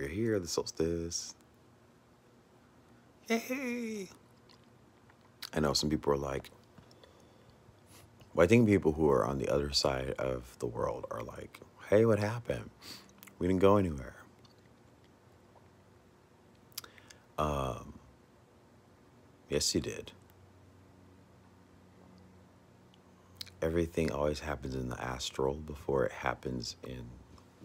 we're here, the solstice. Yay! I know some people are like, well, I think people who are on the other side of the world are like, hey, what happened? We didn't go anywhere. Yes, you did. Everything always happens in the astral before it happens in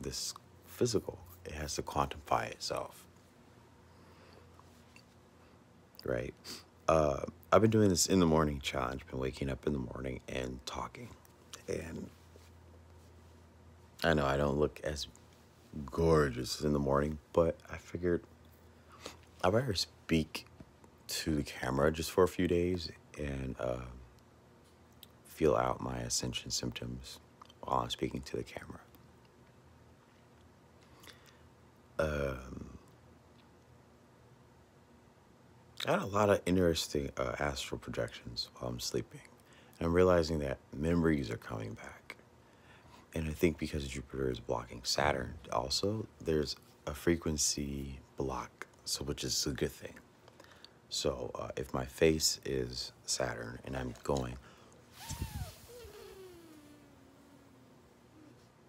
this physical. It has to quantify itself. Right? I've been doing this in the morning challenge, been waking up in the morning and talking. And I know I don't look as gorgeous in the morning, but I figured I'd rather speak to the camera just for a few days and feel out my ascension symptoms while I'm speaking to the camera. I had a lot of interesting astral projections while I'm sleeping. And I'm realizing that memories are coming back. And I think because Jupiter is blocking Saturn, also, there's a frequency block, so which is a good thing. So if my face is Saturn and I'm going,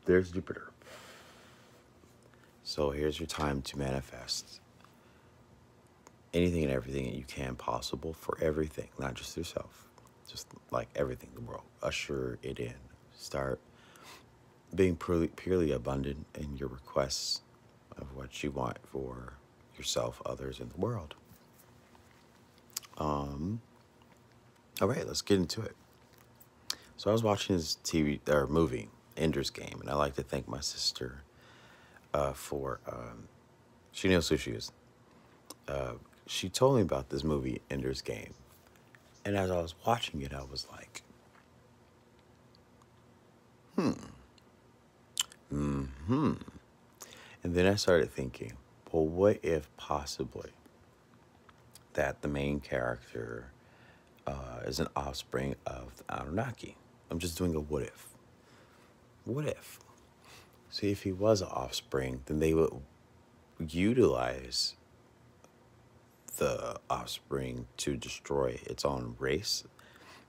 there's Jupiter. So here's your time to manifest anything and everything that you can possible for everything, not just yourself, just like everything in the world. Usher it in. Start being purely abundant in your requests of what you want for yourself, others, in the world. All right, let's get into it. So I was watching this movie, Ender's Game, and I like to thank my sister for she knows who she is. She told me about this movie, Ender's Game, and as I was watching it, I was like, and then I started thinking, well, what if possibly that the main character is an offspring of the Anunnaki? I'm just doing a what if. What if? See, if he was an offspring, then they would utilize the offspring to destroy its own race,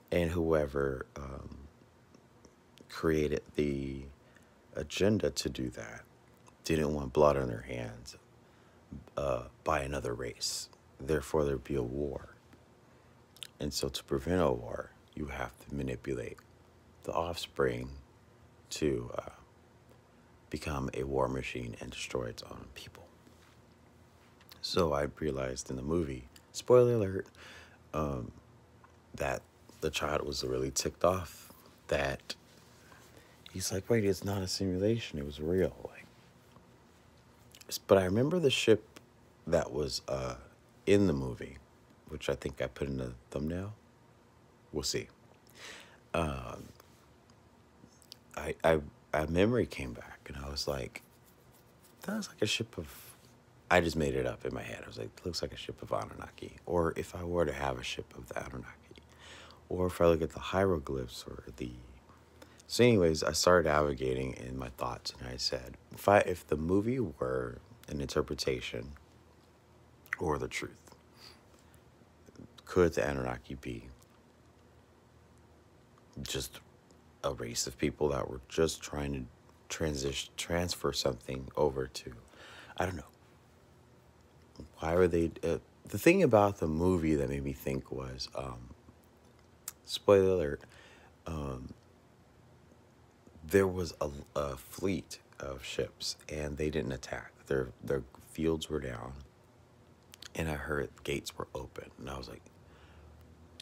and whoever created the agenda to do that didn't want blood on their hands by another race. Therefore, there'd be a war. And so to prevent a war, you have to manipulate the offspring to become a war machine and destroy its own people. So I realized in the movie, spoiler alert, that the child was really ticked off that he's like, wait, it's not a simulation, it was real. But I remember the ship that was in the movie, which I think I put in the thumbnail. We'll see. A memory came back, and I was like, that was like a ship of, I just made it up in my head. I was like, it looks like a ship of Anunnaki. Or if I were to have a ship of the Anunnaki. Or if I look at the hieroglyphs or the... So anyways, I started navigating in my thoughts, and I said, if the movie were an interpretation or the truth, could the Anunnaki be just a race of people that were just trying to transfer something over to, I don't know. Why were they... the thing about the movie that made me think was, spoiler alert, there was a fleet of ships, and they didn't attack. Their fields were down, and I heard gates were open, and I was like,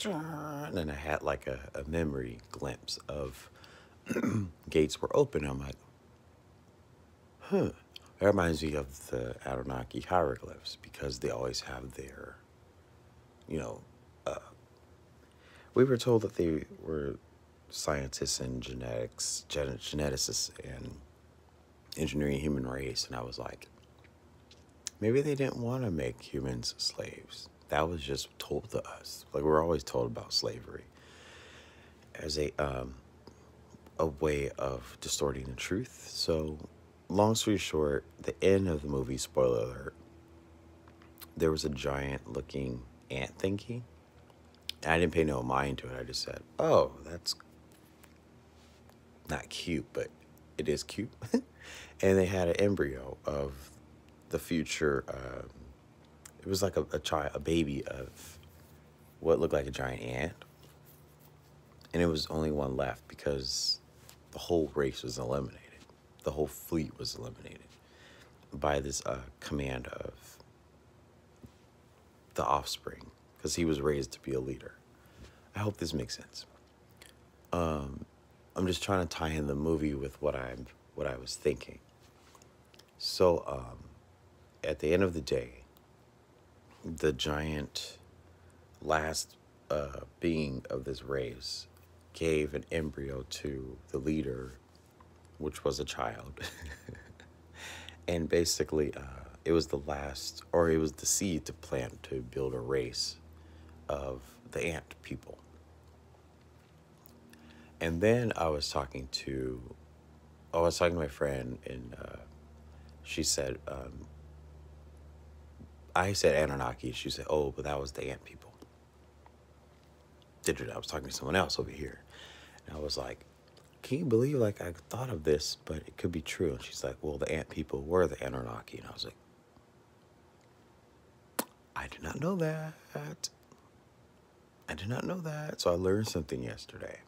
and then I had like a memory glimpse of gates were open. I'm like, that reminds me of the Anunnaki hieroglyphs, because they always have their, we were told that they were scientists and geneticists and engineering human race, and I was like, maybe they didn't want to make humans slaves. That was just told to us. Like, we're always told about slavery as a way of distorting the truth. So long story short, the end of the movie, spoiler alert, there was a giant looking ant thingy. And I didn't pay no mind to it. I just said, oh, that's not cute, but it is cute. And they had an embryo of the future. It was like a child, a baby of what looked like a giant ant. And it was only one left because the whole race was eliminated. The whole fleet was eliminated by this command of the offspring, because he was raised to be a leader. I hope this makes sense. I'm just trying to tie in the movie with what I was thinking. So at the end of the day, the giant last being of this race gave an embryo to the leader, which was a child. And basically, it was the last, or it was the seed to plant to build a race of the ant people. And then I was talking to my friend, and she said, I said Anunnaki. She said, oh, but that was the ant people. I was talking to someone else over here. And I was like, can you believe, like, I thought of this, but it could be true. And she's like, well, the ant people were the Anunnaki. And I was like, I did not know that. I did not know that. So I learned something yesterday.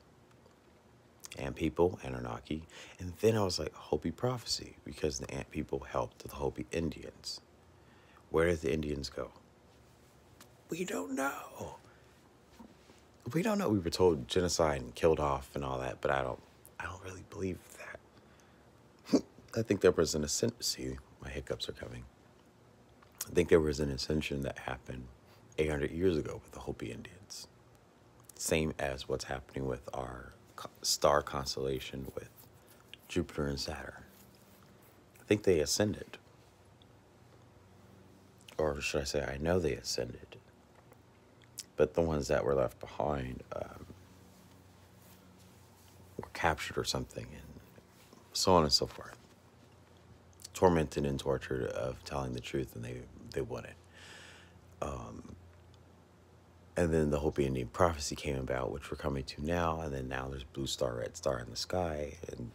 Ant people, Anunnaki. And then I was like, Hopi Prophecy, because the ant people helped the Hopi Indians. Where did the Indians go? We don't know. We don't know. We were told genocide and killed off and all that, but I don't really believe that. I think there was an ascension. See, my hiccups are coming. I think there was an ascension that happened 800 years ago with the Hopi Indians. Same as what's happening with our star constellation with Jupiter and Saturn. I think they ascended. Or should I say, I know they ascended. But the ones that were left behind were captured or something, and so on and so forth. Tormented and tortured of telling the truth, and they wouldn't. And then the Hopi Indian prophecy came about, which we're coming to now, and then now there's blue star, red star in the sky, and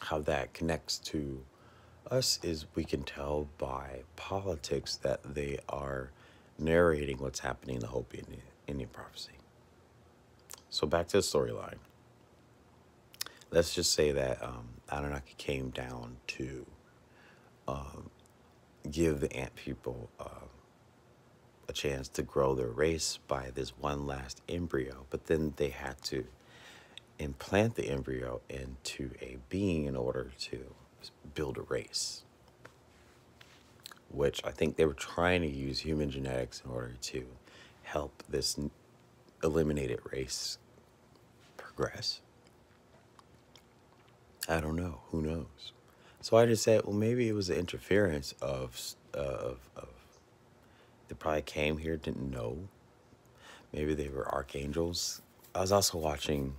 how that connects to us is we can tell by politics that they are narrating what's happening in the Hopi Indian prophecy. So back to the storyline. Let's just say that Anunnaki came down to give the ant people a chance to grow their race by this one last embryo, but then they had to implant the embryo into a being in order to build a race, which I think they were trying to use human genetics in order to help this eliminated race progress. I don't know. Who knows? So I just said, well, maybe it was the interference of they probably came here, didn't know. Maybe they were archangels. I was also watching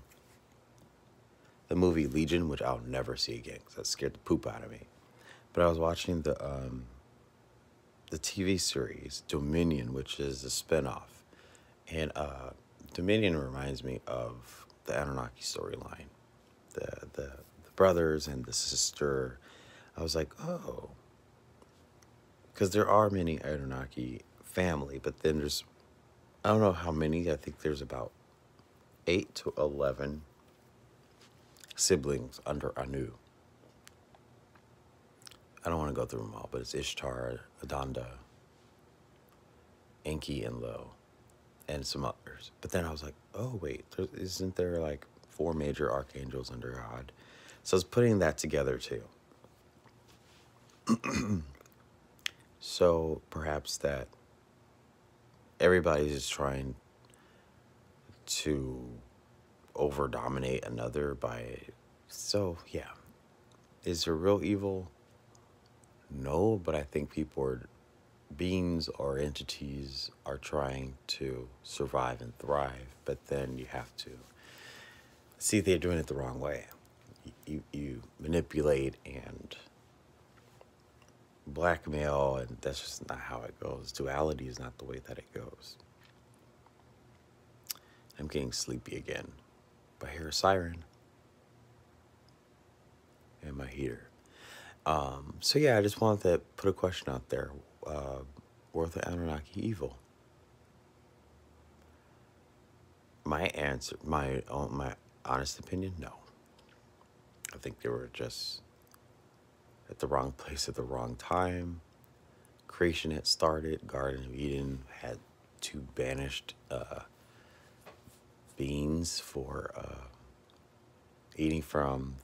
the movie Legion, which I'll never see again because that scared the poop out of me. But I was watching the TV series Dominion, which is a spinoff, and Dominion reminds me of the Anunnaki storyline, the brothers and the sister. I was like, oh, because there are many Anunnaki family, but then there's, I don't know how many. I think there's about 8 to 11 siblings under Anu. I don't want to go through them all, but it's Ishtar, Adanda, Enki, and Lo, and some others. But then I was like, oh, wait, isn't there like 4 major archangels under God? So I was putting that together too. So perhaps that everybody's just trying to over-dominate another by... So, yeah. Is there real evil? No, but I think beings or entities are trying to survive and thrive, but then you have to see they're doing it the wrong way. you manipulate and blackmail, and that's just not how it goes. Duality is not the way that it goes. I'm getting sleepy again, but I hear a siren and my heater. So yeah, I just wanted to put a question out there. Were the Anunnaki evil? My answer, my honest opinion, no. I think they were just at the wrong place at the wrong time. Creation had started. Garden of Eden had two banished beings for eating from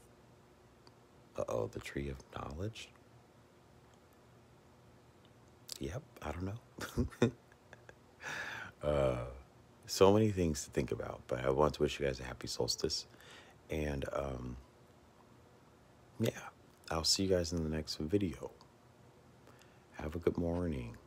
the tree of knowledge. Yep, I don't know. So many things to think about, but I want to wish you guys a happy solstice. And yeah, I'll see you guys in the next video. Have a good morning.